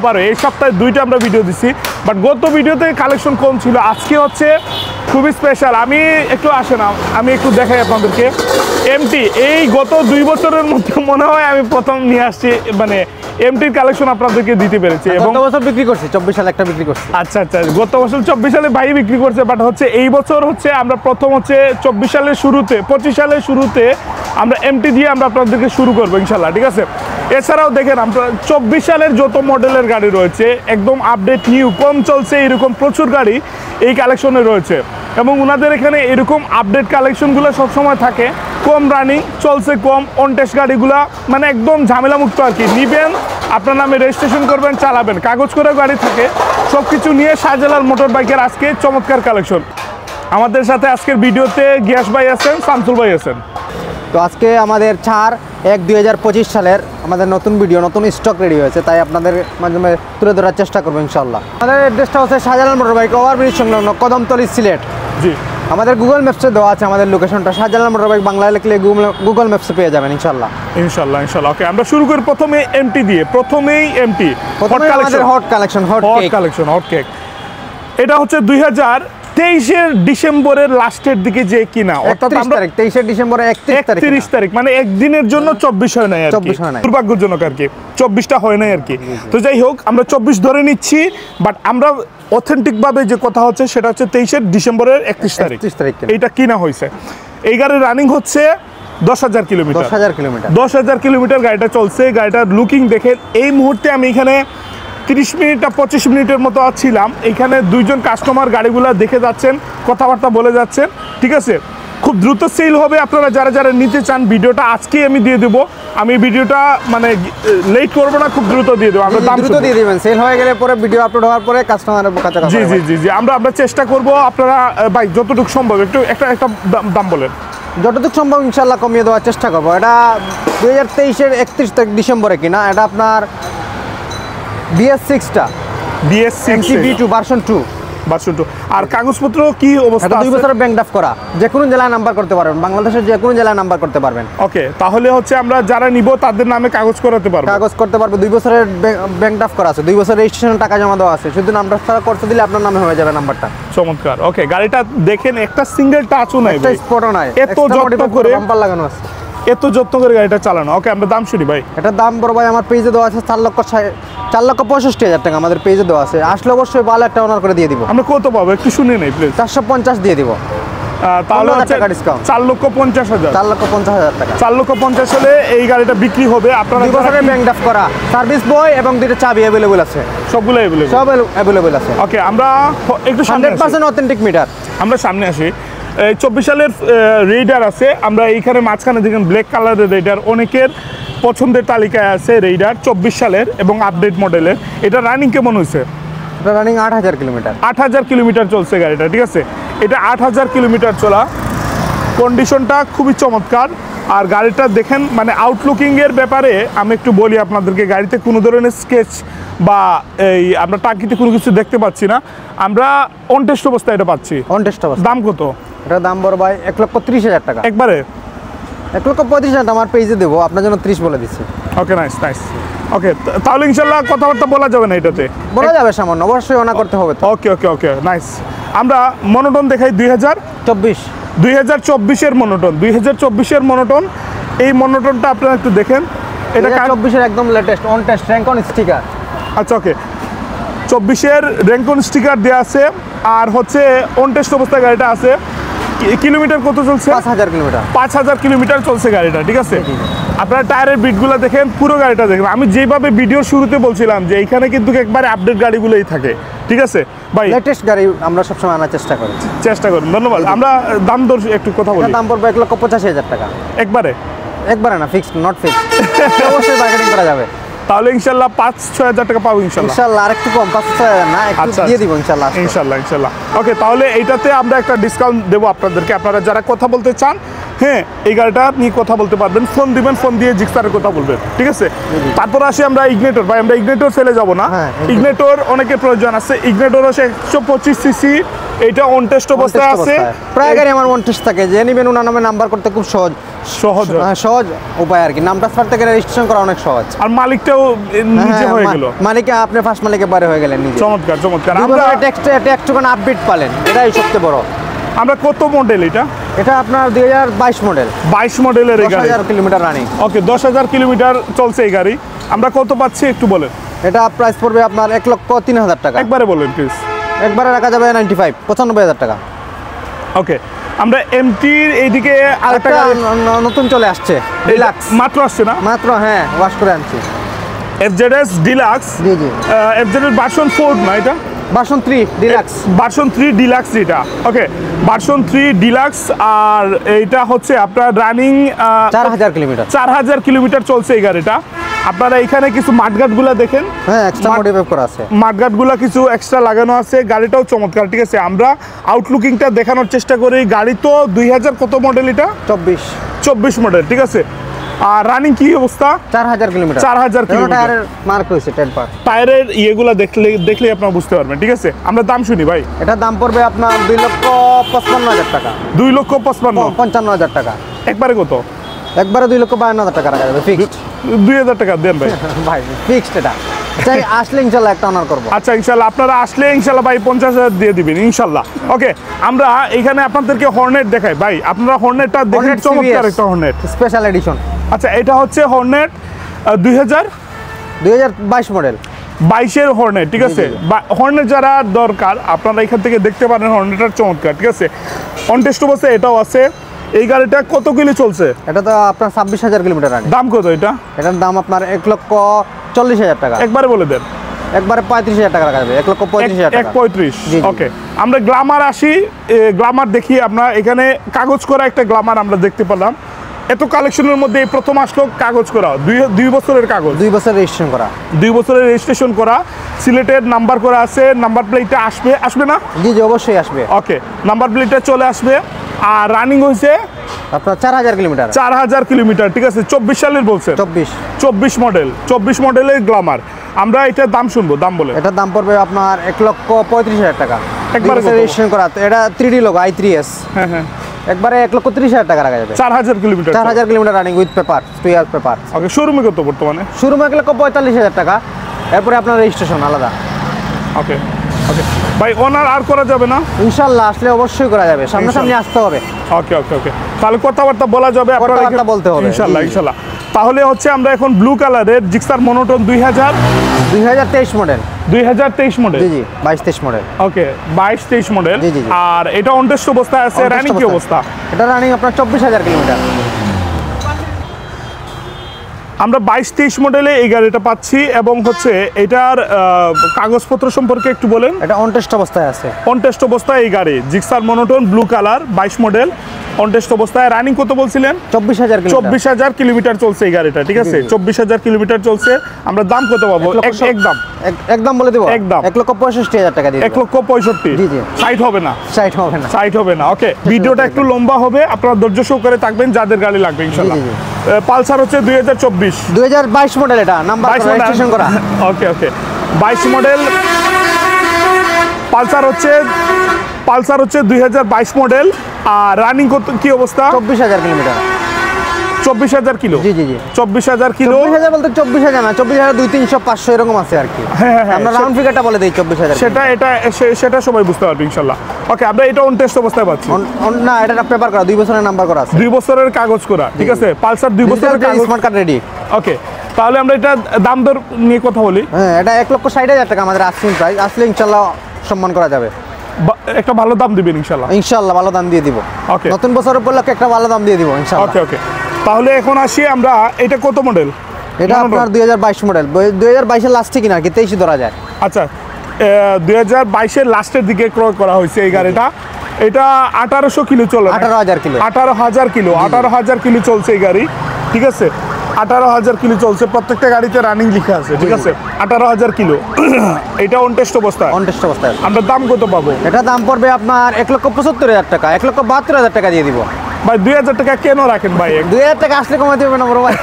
আবার এই সপ্তাহে দুইটা আমরা ভিডিও দিছি, বাট গত ভিডিওতে কালেকশন কম ছিল। আজকে হচ্ছে খুবই স্পেশাল। আমি একটু আমি একটু দেখাই আপনাদেরকে। এমটি এই গত 2 বছরের মধ্যে মনে হয় আমি প্রথম নিয়ে আসছি, মানে এমটির কালেকশন আপনাদেরকে দিতে পেরেছি। এবং গত বছর বিক্রি করছি, 24 সালে একটা বিক্রি করছি। আচ্ছা, গত বছর 24 সালে ভাই বিক্রি করছে, বাট হচ্ছে এই বছর হচ্ছে আমরা প্রথম হচ্ছে 24 সালের শুরুতে 25 সালের শুরুতে আমরা এমটি দিয়ে আমরা আপনাদেরকে শুরু করবো ইনশাল্লাহ, ঠিক আছে। এছাড়াও দেখেন আমরা 24 সালের যত মডেলের গাড়ি রয়েছে একদম আপডেট নিউ কম চলছে এরকম প্রচুর গাড়ি এই কালেকশনে রয়েছে, এবং ওনাদের এখানে এরকম আপডেট কালেকশনগুলো সবসময় থাকে। কম রানিং চলছে, কম অন টেস্ট গাড়িগুলা মানে একদম ঝামেলামুক্ত আর কি। নিবেন, আপনার নামে রেজিস্ট্রেশন করবেন, চালাবেন, কাগজ করে গাড়ি থাকে, সব কিছু নিয়ে শাহজালাল মোটর বাইকের আজকে চমৎকার কালেকশন। আমাদের সাথে আজকের ভিডিওতে গিয়াস ভাই আছেন, শামসুল ভাই আছেন। তো আজকে আমাদের 4/1/2025 সালের আমাদের নতুন ভিডিও, নতুন স্টক রেডি হয়েছে, তাই আপনাদের মাধ্যমে তুলে ধরার চেষ্টা করবো ইনশাল্লাহ। আমাদের অ্যাড্রেসটা হচ্ছে শাহজালাল মোটর বাইক, ওভারব্রিজ সংলগ্ন, কদমতলী, সিলেট। জি, আমাদের গুগল ম্যাপসে দেওয়া আছে আমাদের লোকেশনটা। শাহজালাল মোটর বাইক বাংলায় লিখলে গুগল ম্যাপসে পেয়ে যাবেন ইনশাল্লাহ। ওকে, আমরা শুরু করি প্রথমে এমটি দিয়ে। প্রথমেই এমটি হট কালেকশন, হট কেক। এটা হচ্ছে 2023-এর ডিসেম্বরের লাস্টের দিকে যে কিনা, অর্থাৎ 23 ডিসেম্বরের 31 তারিখ, মানে একদিনের জন্য 24 হয় নাই আর কি, দুর্ভাগ্যজনক আর কি, 24টা হয় নাই আর কি। তো যাই হোক, আমরা 24 ধরে নিচ্ছি, বাট আমরা অথেন্টিক ভাবে যে কথা হচ্ছে সেটা হচ্ছে 23 ডিসেম্বরের 31 তারিখ এইটা কিনা হয়েছে। এই গাড়ির রানিং হচ্ছে 10,000 কিলোমিটার। 10,000 কিলোমিটার গাড়িটা চলছে। গাড়িটার লুকিং দেখেন। এই মুহূর্তে আমি এখানে 30 মিনিট 25 মিনিটের মতো ছিলাম এখানে। 2জন কাস্টমার গাড়িগুলো দেখে যাচ্ছেন, কথাবার্তা বলে যাচ্ছেন, ঠিক আছে। খুব দ্রুত সেল হবে। আপনারা যারা যারা নিতে চান ভিডিওটা আজকেই আমি দিয়ে দেবো। আমি ভিডিওটা মানে লেট করবো না, খুব দ্রুত দিয়ে দেবো। আমরা দাম দ্রুত দিয়ে দিবেন, সেল হয়ে গেলে পরে ভিডিও আপলোড হওয়ার পরে কাস্টমারের কাছে। জি, আমরা চেষ্টা করব। আপনারা ভাই যতটুকু সম্ভব একটু একটা দাম বলেন। যতটুকু সম্ভব ইনশাল্লাহ কমিয়ে দেওয়ার চেষ্টা করবো। এটা 2023-এর 31 তারিখ ডিসেম্বরে কিনা। এটা আপনার BS6টা, BS6 ভার্সন 2। আর কাগজপত্র কি অবস্থা? 2 বছরের ব্যাংক ড্রাফট করা, যে কোনো জেলায় নাম্বার করতে পারবেন, বাংলাদেশের যে কোনো জেলায় নাম্বার করতে পারবেন। ওকে, তাহলে হচ্ছে আমরা যারা নিব তাদের নামে কাগজ করতে পারবো। 2 বছরের ব্যাংক ড্রাফট করা আছে, 2 বছরের রেজিস্ট্রেশন টাকা জমা দেওয়া আছে, শুধু নাম্বার ছাড়া করতে দিলে আপনার নামে হয়ে যাবে নাম্বারটা। চমৎকার। ওকে, গাড়িটা দেখেন, একটা সিঙ্গেল টাচও নাই, একটা স্পটও নাই, এত যত্ন করে বাম্পার লাগানো আছে, এত যত্ন করে গাড়িটা চালানো। ওকে, আমরা দাম শুনি ভাই। এটার দাম বড় ভাই আমার পেজে দেওয়া আছে 4,65,000 টাকা। আমাদের পেজে দেওয়া আছে, আসলে অবশ্যই ভালো একটা অনার করে দিয়ে দিব। আমরা কত পাবো একটু শুনে নেই প্লিজ। 450 দিয়ে দিব। তাহলে হচ্ছে 4,50,000 টাকা। 4,50,000 হলে এই গাড়িটা বিক্রি হবে। আপনারা 2 বছরের ব্যাংক ড্রাফট করা, সার্ভিস বই এবং 2টা চাবি अवेलेबल আছে, সবগুলো अवेलेबल আছে। ওকে, আমরা একটু 100% অথেন্টিক মিটার। আমরা সামনে আসি। 24 সালের রেইডার আছে। আমরা এইখানে মাঝখানে দেখেন ব্ল্যাক কালারের রেইডার, অনেকের পছন্দের তালিকায় আছে রেইডার 24 সালের এবং আপডেট মডেলের। এটা রানিং কেমন হয়েছে? এটা রানিং 8,000 কিলোমিটার। 8,000 কিলোমিটার চলছে গাড়িটা, ঠিক আছে। এটা 8,000 কিলোমিটার চলা, কন্ডিশনটা খুবই চমৎকার। আর গাড়িটা দেখেন, মানে আউটলুকিংয়ের ব্যাপারে আমি একটু বলি আপনাদেরকে। গাড়িতে কোনো ধরনের স্কেচ বা এই আমরা টাঙ্কিতে কোনো কিছু দেখতে পাচ্ছি না। আমরা অন টেস্ট অবস্থায় এটা পাচ্ছি। দাম কত? এটার দাম বড় ভাই 1,30,000 টাকা। একবারে 1,35,000 আমার পেজে দেবো, আপনার জন্য 30 বলে দিচ্ছি। ওকে, নাইস। ওকে, তাহলে ইনশাল্লাহ কথাবার্তা বলা যাবে না এটাতে? বলা যাবে সামান্য, অবশ্যই অনা করতে হবে তো। ওকে, নাইস। আমরা মনোটন দেখাই 2024-এর মনোটন। 2024-এর মনোটন। এই মনোটনটা আপনারা একটু দেখেন। এটা 24-এর একদম latest on test Rancon sticker. আচ্ছা, ওকে, 24-এর র্যাঙ্কন স্টিকার দেওয়া আছে। আর হচ্ছে অন টেস্ট অবস্থায় গাড়িটা আছে। কিলোমিটার কত চলছে? 5,000 কিলোমিটার। 5,000 কিলোমিটার চলছে গাড়িটা, ঠিক আছে। আপনারা টায়ারের বিটগুলো দেখেন, পুরো গাড়িটা দেখেন। আমি যেভাবে ভিডিওর শুরুতে বলছিলাম যে এইখানে কিন্তু একবারে আপডেট গাড়িগুলোই থাকে, ঠিক আছে ভাই। লেটেস্ট গাড়ি আমরা সবসময় আনার চেষ্টা করি। ধন্যবাদ। আমরা দাম দর একটু কথা বলি। দাম পড়বে 1,85,000 টাকা। একবারে না, ফিক্সড, নট ফিক্সড। অবশ্যই বার্গেনিং করা যাবে। তাহলে ইনশাল্লাহ 5-6 হাজার টাকা পাবো ইনশাল্লাহ। আরেকটু কম, 5-6 হাজার না, একটু দিয়ে দিব ইনশাল্লাহ। ওকে, তাহলে এইটাতে আমরা একটা ডিসকাউন্ট দেবো আপনাদেরকে। আপনারা যারা কথা বলতে চান হ্যাঁ এই গাড়িটা নিয়ে কথা বলতে পারবেন, ফোন দিবেন, ফোন দিয়ে জিক্সারের কথা বলবেন, ঠিক আছে। তারপর আসি আমরা ইগনেটর, ভাই আমরা ইগনেটর ফেলে যাব না। হ্যাঁ, ইগনেটর অনেকের প্রয়োজন আছে, ইগনেটর হচ্ছে 125 সিসি, এটা অন টেস্ট অবস্থায় আছে। প্রায় গাড়ি আমার ওয়ান টেস্ট থাকে, যে নিবেন ওনার নামে নাম্বার করতে খুব সহজ সহজ হয়। সহজ উপায় আর কি, নামটা ট্রান্সফার থেকে রেজিস্ট্রেশন করা অনেক সহজ। আর মালিকটাও নিজে হয়ে গেল, মালিকে আপনি ফার্স্ট মালিকে বাইরে হয়ে গেলেন নিজে। চমৎকার চমৎকার। আমরা ট্যাক্স টোকেন আপডেট পালেন, এটাই সবচেয়ে বড়। আমরা কত মডেল এটা? এটা আপনার 2022 মডেল, 22 মডেলের এই গাড়ি, 10,000 কিলোমিটার রানিং। ওকে 10,000 কিলোমিটার চলছে এই গাড়ি। আমরা কত পাচ্ছি একটু বলেন। এটা প্রাইস পড়বে আপনার 1,03,000 টাকা। একবারে বলেন প্লিজ। একবারে রাখা যাবে 95,000 টাকা। ওকে আমরা এমটির এইদিকে আরেকটা একটা গাড়ি নতুন চলে আসছে, ডিলাক্স মাত্র আসছে না? মাত্র, হ্যাঁ ওয়াশ করে আনছি। এফজেডএস ডিলাক্স, জি জি, এফজেডএস ভার্সন 4 না এটা? Version 3 deluxe. ভার্সন 3 ডিলাক্স এটা, ওকে ভার্সন 3 ডিলাক্স। আর এইটা হচ্ছে আপনার রানিং 4,000 কিলোমিটার। 4,000 কিলোমিটার চলছে এই গাড়িটা। আপনারা এখানে কিছু মাঠঘাটগুলো দেখেন, হ্যাঁ এক্সট্রা মডিফাই করা আছে, মাঠঘাটগুলো কিছু এক্সট্রা লাগানো আছে। গাড়িটাও চমৎকার, ঠিক আছে। আমরা আউটলুকিংটা দেখানোর চেষ্টা করি। গাড়ি তো 2000 কত মডেল এটা? 24 মডেল, ঠিক আছে। আর রানিং কি অবস্থা? 4,000 কিলোমিটার। 4,000 কিলোমিটার। টায়ারের মার্ক হয়েছে 10 পার। টায়ারের ইয়েগুলো দেখলে আপনারা বুঝতে পারবেন, ঠিক আছে। আমরা দাম শুনি ভাই। এটার দাম পড়বে আপনার 2,55,000 টাকা। 2,55,000, 55,000 টাকা। একবারে কত? একবারে 2,52,000 টাকা রাখা যাবে ফিক্সড। 2,000 টাকা দেন ভাই। ভাই ফিক্সড এটা, চাই আসলে ইনশাল্লাহ একটা অনার করবো। আচ্ছা ইনশাল্লাহ, আপনারা আসলে ইনশাল্লাহ ভাই 50,000 দিয়ে দিবেন ইনশাল্লাহ। ওকে আমরা এখানে আপনাদেরকে হর্নেট দেখাই ভাই, আপনারা হর্নেটটা দেখেন, চমৎকার একটা হর্নেট স্পেশাল এডিশন। আচ্ছা এটা হচ্ছে হর্নেট 2022 মডেল, 22-এর হর্নেট, ঠিক আছে। হর্নেট যারা দরকার আপনারা এখান থেকে দেখতে পারেন, হর্নেটার চমৎকার, ঠিক আছে। অনটেস্ট অবস্থায় এটাও আছে। এই গাড়িটা কত কিলো চলছে? এটা তো আপনার 26,000 কিলোমিটার রানিং। দাম কত এটা? এটার দাম আপনার 1,40,000 টাকা। একবারে বলে দেন। একবারে 35,000 টাকা রাখা যাবে, 1,35,000 টাকা। 1,35,000, জি, জি। ওকে। আমরা গ্ল্যামার আসি, গ্ল্যামার দেখি। আমরা এখানে কাগজ করা একটা গ্ল্যামার আমরা দেখতে পেলাম। এত কালেকশনের মধ্যে এই প্রথম আসলো কাগজ করা, 2 বছরের কাগজ, 2 বছর রেজিস্ট্রেশন করা, 2 বছরের রেজিস্ট্রেশন করা, সিলেটের নাম্বার করা আছে। নাম্বার প্লেটটা আসবে না? জি জি অবশ্যই আসবে। ওকে নাম্বার প্লেটটা চলে আসবে। আর রানিং হয়েছে আপনার 4,000 কিলোমিটার। 4,000 কিলোমিটার, ঠিক আছে। 24 সালের বলছেন? 24 মডেল, 24 মডেলের গ্ল্যামার। আমরা এটার দাম শুনবো, দাম বলে। এটার দাম পড়বে আপনার 1,35,000 টাকা। একবারে রেজিস্ট্রেশন করা, এটা 3D লোগো i3s। হ্যাঁ হ্যাঁ, একবারে 1,30,000 টাকা রাখা যাবে। 4,000 kilometre, 4,000 kilometre running with paper, 2 year paper. Okay শোরুমে কত বর্তমানে? শুরু 1,45,000 টাকা, এরপরে আপনার রেজিস্ট্রেশন আলাদা। ওকে ওকে ভাই, ওনার আর করা যাবে না? ইনশাল্লাহ আসলে অবশ্যই করা যাবে, সামনাসামনি আসতে হবে। ওকে ওকে ওকে, তাহলে কথাবার্তা বলা যাবে, কথাবার্তা বলতে হবে ইনশাল্লাহ ইনশাল্লাহ। তাহলে হচ্ছে আমরা এখন ব্লু কালারের জিক্সার মনোটন 2023 মডেল। 2023 মডেল, জি জি 22-23 মডেল। ওকে 22-23 মডেল। জি, জি, জি। আর এটা অনটেস্ট অবস্থায় আছে। রানিং কি অবস্থা? এটা রানিং আপনার 24,000 কিলোমিটার। আমরা 22-23 মডেলে এই গাড়িটা পাচ্ছি। এবং হচ্ছে এটার কাগজপত্র সম্পর্কে একটু বলেন। এটা অনটেস্ট অবস্থায় আছে। অনটেস্ট অবস্থায় এই গাড়ি Gixxer monotone blue colour 22 model, on test অবস্থায়। রানিং কত বলছিলেন? 24,000 কিলোমিটার। 24,000 কিলোমিটার চলছে এই গাড়িটা, ঠিক আছে। 24,000 কিলোমিটার চলছে। আমরা দাম কত পাবো? একদম একদম বলে দেবো, একদম 1,65,000 টাকা দিয়ে 1,65,000। জি জি, 60 হবে না? 60 হবে না, 60 হবে না। ওকে ভিডিওটা একটু লম্বা হবে, আপনারা ধৈর্য সহকারে থাকবেন যাদের গাড়ি লাগবে ইনশাআল্লাহ। জি, জি। পালসার হচ্ছে 2024 2022 মডেল, এটা নাম্বার রেজিস্ট্রেশন করা। ওকে ওকে 22 মডেল পালসার হচ্ছে 2022 মডেল। আর রানিং কত কি অবস্থা? 24,000 কিলোমিটার। 24,000 কিলো। জি জি জি 24,000 কিলো। 24,000 বলতে 24,000 না, 24,000 200-300-500 এরকম আছে আর কি। হ্যাঁ, আমরা রাউন্ড ফিগারটা বলে দিই 24,000। সেটা সবাই বুঝতে পারবে ইনশাআল্লাহ। ওকে আমরা এটা অন টেস্ট অবস্থায় পাচ্ছি না, এটা পেপার করা, 2 বছরের নাম্বার করা আছে, 2 বছরের কাগজ করা, ঠিক আছে। পালসার 2 বছরের কাগজ, স্মার্ট কার্ড রেডি। ওকে তাহলে আমরা এটা দাম দর নিয়ে কথা বলি। হ্যাঁ, এটা 1,60,000 টাকা আমাদের আস্কিং প্রাইস। আসলে ইনশাআল্লাহ সম্মান করা যাবে, একটা ভালো দাম দিবেন ইনশাআল্লাহ। ইনশাআল্লাহ ভালো দাম দিয়ে দিব। ওকে নতুন বছর উপলক্ষে একটা ভালো দাম দিয়ে দিব ইনশাআল্লাহ। ওকে ওকে তাহলে এখন আসি আমরা, এটা কত মডেল? এটা আপনার 2022 মডেল, 2022 এর লাস্টে কিনা আর কি, 23 ধরা যায়। আচ্ছা 2022-এর লাস্টের দিকে ক্রয় করা হয়েছে এই গাড়িটা। এটা 1800 কিলো চলে, 18,000 কিলো। 18,000 কিলো, 18,000 কিলো চলছে এই গাড়ি, ঠিক আছে। 18,000 কিলো চলছে, প্রত্যেকটা গাড়িতে রানিং লেখা আছে, ঠিক আছে। 18,000 কিলো এটা অন টেস্ট অবস্থায়। অনটেস্ট অবস্থায় আমরা দাম কত পাবো? এটা দাম পড়বে আপনার 1,75,000 টাকা, 1,72,000 টাকা দিয়ে দিব। ভাই 2000 টাকা কেন রাখেন ভাই? 2000 টাকা আসলে কমাতে হবে না বড় ভাই?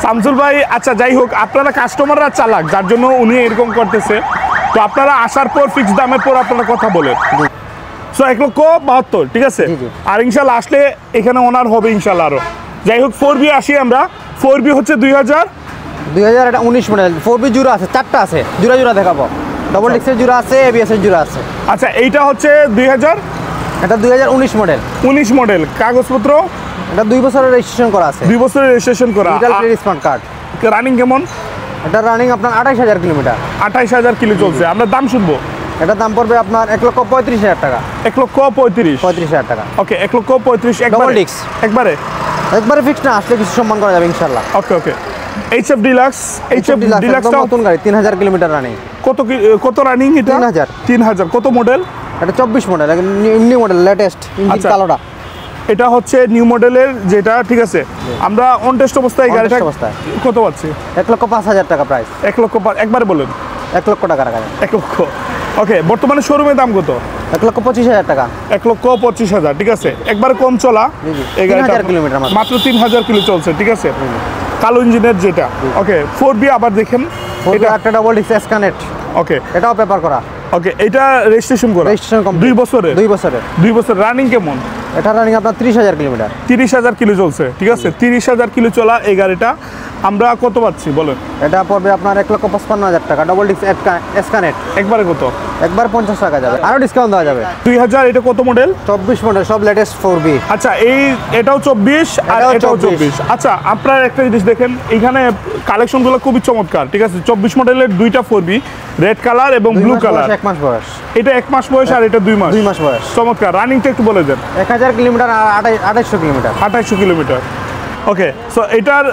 শামসুল ভাই আচ্ছা যাই হোক, আপনারা কাস্টমাররা চালাক, যার জন্য উনি এরকম করতেছে। তো আপনারা আসার পর ফিক্স দামের পর আপনারা কথা বলেন। সো 1,72,000, ঠিক আছে। জি, জি। আর ইনশাল্লাহ আসলে এখানে ওনার হবে ইনশাল্লাহ আরো। যাই হোক 4B আসি আমরা। 4B হচ্ছে 2000 এটা 19 মডেল 4B জুড়া আছে, 4টা আছে, জুড়া দেখাবো। ডবল ডিক্সের জুড়া আছে, ABS এর জুড়া আছে। আচ্ছা এইটা হচ্ছে 2019 এটা 2019 মডেল। মডেল। কাগজপত্র এটা 2 বছরের রেজিস্ট্রেশন করা আছে, 2 বছরের রেজিস্ট্রেশন করা। Digital credit smart card. Running কেমন? এটা রানিং আপনার 28000 কিলোমিটার। 28000 কিলো চলছে। আমরা দাম শুনবো। এটার দাম পড়বে আপনার 1,35,000 টাকা। 1,35,000 35,000 টাকা। ওকে 1,35,000 Double একবারে disc। একবারে একবারে ফিক্স না, আসলে কিছু সম্মান করা যাবে ইনশাআল্লাহ। ওকে HF ডিলাক্স। HF একদম ডিলাক্সটা নতুন গাড়ি, 3000 কিলোমিটার রানিং। কত রানিং এটা? 3000 কত মডেল? এটা 24 model, new model, latest engine আচ্ছা। কালোটা। এটা হচ্ছে নিউ মডেলের যেটা, ঠিক আছে। আমরা অন টেস্ট অবস্থায় On গাড়িটা test অবস্থায়। কত পাচ্ছি? 1,05,000 টাকা প্রাইস। 1,05,000 একবারে বলেন। 1 লক্ষ টাকা রাখা যায়। 1 লক্ষ। ওকে বর্তমানে শোরুমের দাম কত? 1,25,000 টাকা। 1,25,000, ঠিক আছে। একবারে কম চলা জি, জি। এই গাড়িটা 3000 কিলোমিটার মাত্র। মাত্র 3000 কিলো চলছে, ঠিক আছে। কালো ইঞ্জিনের যেটা। ওকে 4B আবার দেখেন। এটা একটা ডবল ডিক্স এসকানেট, ওকে এটাও পেপার করা। ওকে এটা রেজিস্ট্রেশন করা। Registration complete. 2 বছরের। 2 বছরের। 2 বছর রানিং কেমন? এটা রানিং আপনার 30,000 কিলোমিটার। 30,000 কিলো চলছে, ঠিক আছে। 30,000 কিলো চলা এই গাড়িটা আমরা কত পাচ্ছি বলেন? এটা পড়বে আপনার 1,55,000 টাকা, ডবল ডিক্স এসকানেট। একবারে কত? একবার 50 টাকা যাবে, আরো ডিসকাউন্ট দেওয়া যাবে। 2000 এটা কত মডেল? 24 মডেল, সব লেটেস্ট 4B। আচ্ছা এটাও 24 আর এটাও এটাও 24। 24। আচ্ছা আপনারা একটা জিনিস দেখেন, এখানে কালেকশনগুলো খুবই চমৎকার, ঠিক আছে। 24 মডেলের দুইটা 4B, রেড কালার এবং ব্লু কালার। 1 মাস বয়স। এটা 1 মাস বয়স আর এটা 2 মাস। 2 মাস বয়স। চমৎকার। রানিংটা একটু বলে দেন। 1000 কিলোমিটার আর 2800 কিলোমিটার। 2800 কিলোমিটার। ওকে সো এটার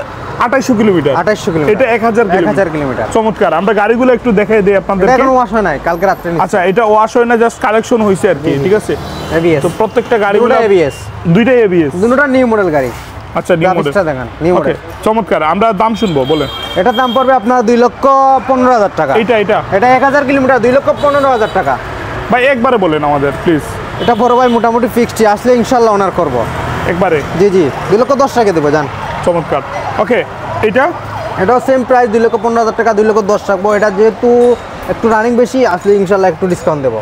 2800 কিলোমিটার। 2800 কিলোমিটার। এটা 1000 1000 কিলোমিটার। চমৎকার। আমরা গাড়িগুলো একটু দেখাই দিই এটা আপনাদেরকে। এখনো ওয়াশ হয় নাই, কালকে রাত্রে নিচ্ছি। আচ্ছা এটা ওয়াশ হয় না, জাস্ট কালেকশন হয়েছে আর কি, ঠিক আছে। ABS। তো প্রত্যেকটা গাড়িগুলো দুটোটা ABS। দুইটাই ABS। দুটোটা নিউ মডেল গাড়ি। আচ্ছা নিউ মডেল। গ্রাফিক্সটা দেখেন, নিউ ওকে মডেল। চমৎকার। আমরা দাম শুনবো, বলেন। এটার দাম পড়বে আপনার 2,15,000 টাকা। এটা এটা 1000 কিলোমিটার, 2,15,000 টাকা। ভাই একবারে বলেন আমাদের প্লিজ। এটা বড় ভাই মোটামুটি ফিক্সড, আসলে ইনশাআল্লাহ অনার করব। একবারে জি 2,10,000 টাকা দেবো জান। চমৎকার। ওকে এটা এটাও সেম প্রাইস, 2,15,000 টাকা, 2,10,000 রাখবো। এটা যেহেতু একটু রানিং বেশি, আসলে ইনশাআল্লাহ একটু ডিসকাউন্ট দেবো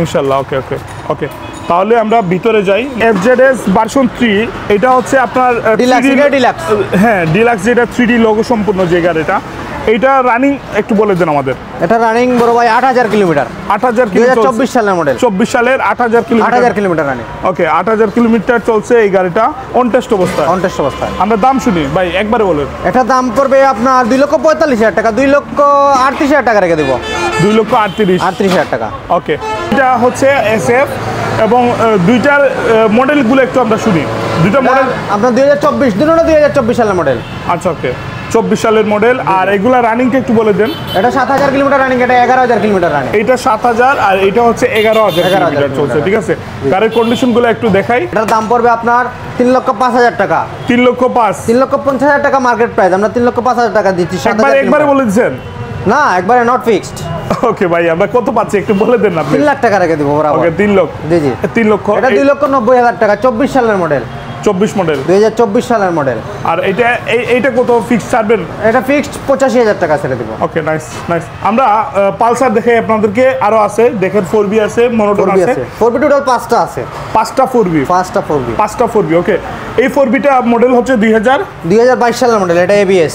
ইনশাল্লাহ। ওকে তাহলে আমরা ভিতরে যাই। FZS ভার্সন 3, এটা হচ্ছে আপনার Deluxe, 3D এটা Deluxe। হ্যাঁ ডিলাক্স, যেটা 3D লোগো সম্পূর্ণ যে গাড়িটা। এটা রানিং একটু বলে দেন আমাদের। এটা রানিং বড় ভাই 8,000 কিলোমিটার। 8,000 কিলো 2024 সালের মডেল। 24 সালের 8,000 kilometre. 8,000 kilometre running. Okay 8,000 kilometre চলছে এই গাড়িটা অন টেস্ট অবস্থায়। অন টেস্ট অবস্থায়। আমরা দাম শুনি ভাই, একবারে বলেন। এটা দাম পড়বে আপনার 2,45,000 টাকা, 2,38,000 টাকা রেখে দেবো। 2,38,000। 38,000 টাকা। ওকে এটা হচ্ছে SF এবং দুইটার মডেলগুলো একটু আমরা শুনি। দুইটা মডেল আপনার 2024, দুটোটা 2024 সালের মডেল। আচ্ছা ওকে 24 সালের মডেল। আর এগুলা রানিংটা একটু বলে দেন। এটা 7,000 কিলোমিটার রানিং, এটা 11,000 কিলোমিটার রানিং। এইটা 7,000 আর এটা হচ্ছে 11,000 কিলোমিটার চলছে, ঠিক আছে। গাড়ির কন্ডিশনগুলো একটু দেখাই। এটার দাম পড়বে আপনার 3,05,000 টাকা। 3,05,000। 3,50,000 টাকা মার্কেট প্রাইস, আমরা 3,05,000 টাকা দিচ্ছি। 7,000 একবারে বলে দিচ্ছেন? না, একবারে নট ফিক্সড। ওকে ভাই আমরা কত পাচ্ছি একটু বলে দেন আপনি। 3 লাখ টাকা রেখে দেবো বরাবর। ওকে 3 লক্ষ। জি 3 লক্ষ। এটা 2,90,000 টাকা, 24 সালের মডেল। 24 মডেল। 2024 সালের মডেল। আর এইটা কত ফিক্স ছাড়বেন? এটা ফিক্সড 85,000 টাকা ছেড়ে দেবো। Okay nice. আমরা পালসার দেখে আপনাদেরকে, আরো আছে দেখেন 4B আছে, মনোটন আছে। 4B টোটাল 5টা আছে। 5টা 4B। 5টা 4B। ওকে এই 4Bটা মডেল হচ্ছে 2022 সালের মডেল। এটা ABS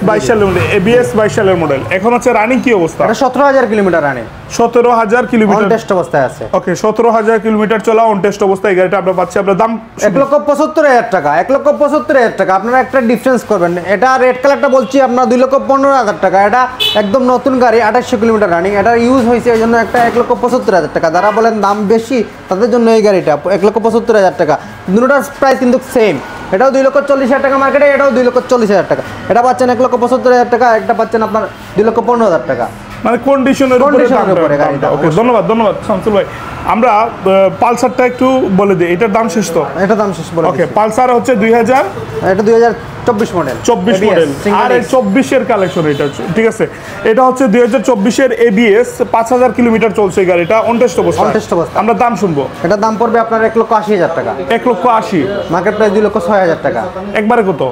22 সালের মডেল। ABS 22 সালের মডেল। এখন হচ্ছে রানিং কি অবস্থা? এটা 17,000 kilometre running. 17,000 on kilometre test অবস্থায় আছে। ওকে 17,000 কিলোমিটার চলা অন টেস্ট অবস্থায় এই গাড়িটা আমরা পাচ্ছি। আমরা দাম 1,75,000 টাকা। 1,75,000 টাকা। আপনারা একটা ডিফারেন্স করবেন। এটা রেড কালারটা বলছি আপনার 2,15,000 টাকা। এটা একদম নতুন গাড়ি, 2800 কিলোমিটার রানিং। এটা ইউজ হয়েছে এই জন্য একটা 1,75,000 টাকা। যারা বলেন দাম বেশি তাদের জন্য এই গাড়িটা 1,75,000 টাকা। দুটোটার প্রাইস কিন্তু সেম। এটাও 2,40,000 টাকা মার্কেটে, এটাও 2,40,000 টাকা। এটা পাচ্ছেন 1,75,000 টাকা, একটা পাচ্ছেন আপনার 2,15,000 টাকা। মানে কন্ডিশনের উপরে Condition-এর উপরে গাড়িটা, ওকে ধন্যবাদ শামসুল ভাই। আমরা পালসারটা একটু বলে দিই, এটার দাম শেষ তো? এটা দাম শেষ বলে ওকে, দিচ্ছি। পালসার হচ্ছে 2024 এটা 2024 মডেল, মডেল আর 24 এর কালেকশন এটা, ঠিক আছে। এটা হচ্ছে 2024 এর ABS, 5000 কিলোমিটার চলছে এই গাড়িটা, অন টেস্ট অবস্থা। আমরা দাম শুনবো। এটা দাম পড়বে আপনার 1,80,000 টাকা। 1,80,000, মার্কেট প্রাইস 2,06,000 টাকা। একবারে কত?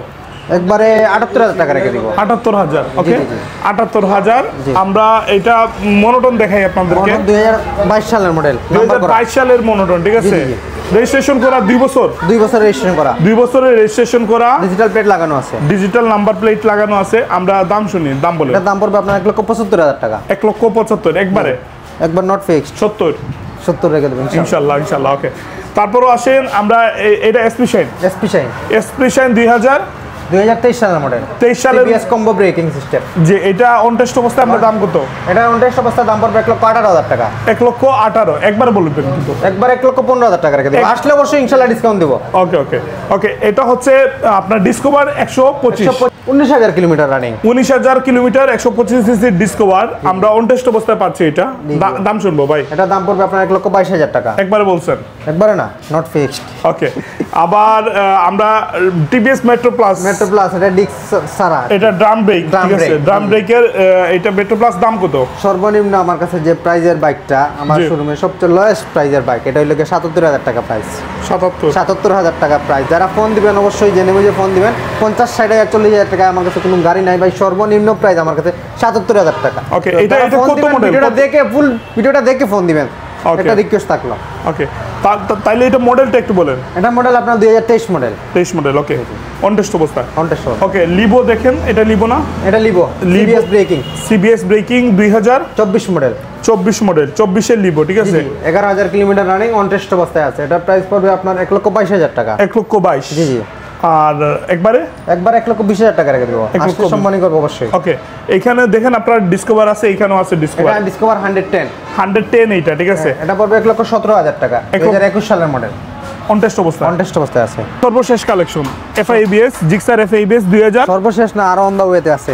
একবারে 78,000 টাকা রেখে দিব। 78,000, ওকে। জি, জি। 78,000। আমরা এটা মনোটন দেখাই আপনাদেরকে, 2022 সালের মডেল, নাম্বার করা। 2022 সালের মনোটন, ঠিক আছে। জি, জি। রেজিস্ট্রেশন করা 2 বছর, 2 বছর রেজিস্ট্রেশন করা, 2 বছরের রেজিস্ট্রেশন করা, ডিজিটাল প্লেট লাগানো আছে, ডিজিটাল নাম্বার প্লেট লাগানো আছে। আমরা দাম শুনি, দাম বলে। এটার দাম পড়বে আপনার 1,75,000 টাকা। 1,75,000 একবারে, একবার নট ফিক্সড, 70 রেখে দেবেন ইনশাআল্লাহ। ওকে, তারপরও আসেন আমরা এটা এসপি শাইন 2023 সালের মডেল, 23 সালের ABS কম্বো ব্রেকিং সিস্টেম। যে এটা অন টেস্ট অবস্থায় আমরা দাম কত? এটা অন টেস্ট অবস্থায় দাম পড়বে 1,18,000 টাকা। 1,18,000 একবার বলবেন কিন্তু, একবার 1,15,000 টাকা রেখে দেব। আসলে অবশ্যই ইনশাআল্লাহ ডিসকাউন্ট দেব। ওকে। এটা হচ্ছে আপনার discover 125, 19,000 kilometre running, 19,000 kilometre, 125 CC discover. আমরা অন টেস্ট অবস্থায় পাচ্ছি এটা। দাম শুনবো ভাই। এটা দাম পড়বে আপনার 1,22,000 টাকা। একবারে বলছেন? একবারে না, নট ফিক্সড। ওকে, আবার আমরা টিভিএস মেট্রো প্লাস, এটা ডিস্ক সারা, এটা ড্রাম ব্রেক, ঠিক আছে। ড্রাম ব্রেকের এটা মেট্রো প্লাস দাম কত? সর্বনিম্ন আমার কাছে যে প্রাইজের বাইকটা, আমার শোরুমে সবচেয়ে লোয়েস্ট প্রাইজের বাইক, এটা হইলো 77,000 টাকা প্রাইস। 77,000 টাকা প্রাইস। যারা ফোন দিবেন অবশ্যই জেনে বুঝে ফোন দিবেন। 50, 60,000, 40,000 টাকা আমার কাছে কোনো গাড়ি নাই ভাই। সর্বনিম্ন প্রাইস আমার কাছে 77,000 টাকা। ওকে, এটা কত মডেল? ভিডিওটা দেখে ফোন দিবেন, এটা রিকোয়েস্ট থাকলো। ওকে, তাইলে এটা মডেলটা একটু বলেন। এটা মডেল আপনার 2023 model. 23 model, okay. On test অবস্থা, ওকে। লিভো দেখেন, এটা লিভো না? এটা লিভো, সিবিএস ব্রেকিং 2024 মডেল, 24 এর লিভো, ঠিক আছে। 11,000 কিলোমিটার রানিং, অন টেস্ট অবস্থায় আছে। এটা প্রাইস পড়বে আপনার 1,22,000 টাকা। 1,22,000, জি। আর একবার 1,20,000 টাকা রেখে দেবো, আসলে সম্মানই করবো অবশ্যই। ওকে, এখানে দেখেন আপনার ডিসকভার আছে, এখানেও আছে ডিসকভার। এটা ডিসকভার 110 এইটা, ঠিক আছে। এটা পড়বে 1,17,000 টাকা, 2021 সালের মডেল, অন টেস্ট অবস্থায় আছে। সর্বশেষ কালেকশন FIBS জিক্সার FIBS 2000, সর্বশেষ না, আরো অন দা ওয়েতে আছে।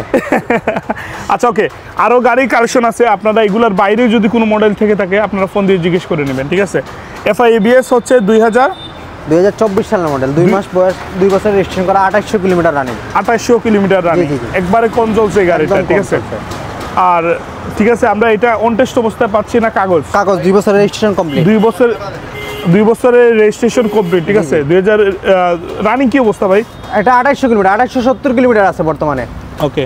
আচ্ছা, ওকে, আরো গাড়ির কালেকশন আছে। আপনারা এগুলোর বাইরেও যদি কোনো মডেল থেকে থাকে আপনারা ফোন দিয়ে জিজ্ঞেস করে নেবেন, ঠিক আছে। FIBS হচ্ছে 2024 সালের মডেল, 2 মাস বয়স, 2 বছর রেজিস্ট্রেশন করা, 2800 কিলোমিটার রানিং। 2800 কিলোমিটার রানিং, একবারে কম চলছে গাড়িটা, ঠিক আছে। আর ঠিক আছে, আমরা এটা অন টেস্ট অবস্থায় পাচ্ছি না, কাগজ 2 বছরের রেজিস্ট্রেশন কমপ্লিট, 2 বছরের রেজিস্ট্রেশন কমপ্লিট, ঠিক আছে। 2000 রানিং কি অবস্থা ভাই? এটা 2800 কিলোমিটার, 2870 কিলোমিটার আছে বর্তমানে। ওকে,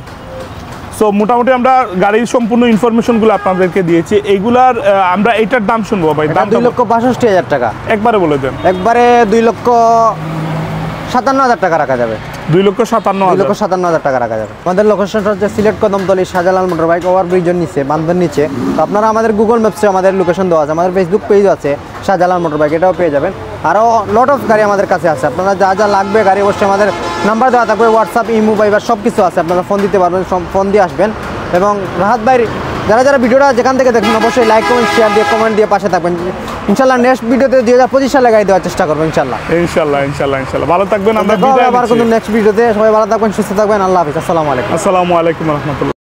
সো মোটামুটি আমরা গাড়ির সম্পূর্ণ ইনফরমেশনগুলো আপনাদেরকে দিয়েছি। এইগুলার আমরা এইটার দাম শুনবো ভাই। দাম 2,62,000 টাকা। একবারে বলে দেন। একবারে 2,57,000 টাকা রাখা যাবে। 2,57,000 টাকা রাখা যাবে। আমাদের লোকেশনটা হচ্ছে সিলেট কদমতলী শাহজালাল মোটর বাইক ওভারব্রিজের নিচে, বান্ধের নিচে। তো আপনারা আমাদের গুগল ম্যাপসে আমাদের লোকেশন দেওয়া আছে, আমাদের ফেসবুক পেজ আছে শাহজালাল মোটর বাইক, এটাও পেয়ে যাবেন। আরও লট অফ গাড়ি আমাদের কাছে আছে। আপনারা যা লাগবে গাড়ি অবশ্যই আমাদের নাম্বার দেওয়া থাকবে, হোয়াটসঅ্যাপ, ইমো, ভাইবার সব কিছু আছে। আপনারা ফোন দিতে পারবেন, ফোন দিয়ে আসবেন। এবং রাহাত ভাই, যারা ভিডিওটা যেখান থেকে দেখবেন অবশ্যই লাইক, কমেন্ট দিয়ে পাশে থাকবেন। ইনশাআল্লাহ নেক্সট ভিডিওতে 2025 সালে গাড়ি দেওয়ার চেষ্টা করবো ইনশাআল্লাহ। ভালো থাকবেন। আমরা আবার কোনো নেক্সট ভিডিওতে, সবাই ভালো থাকবেন, সুস্থ থাকবেন। আল্লাহ হাফিজ। আসসালামু আলাইকুম। আসসালামু আলাইকুম রহমতুল্লাহ।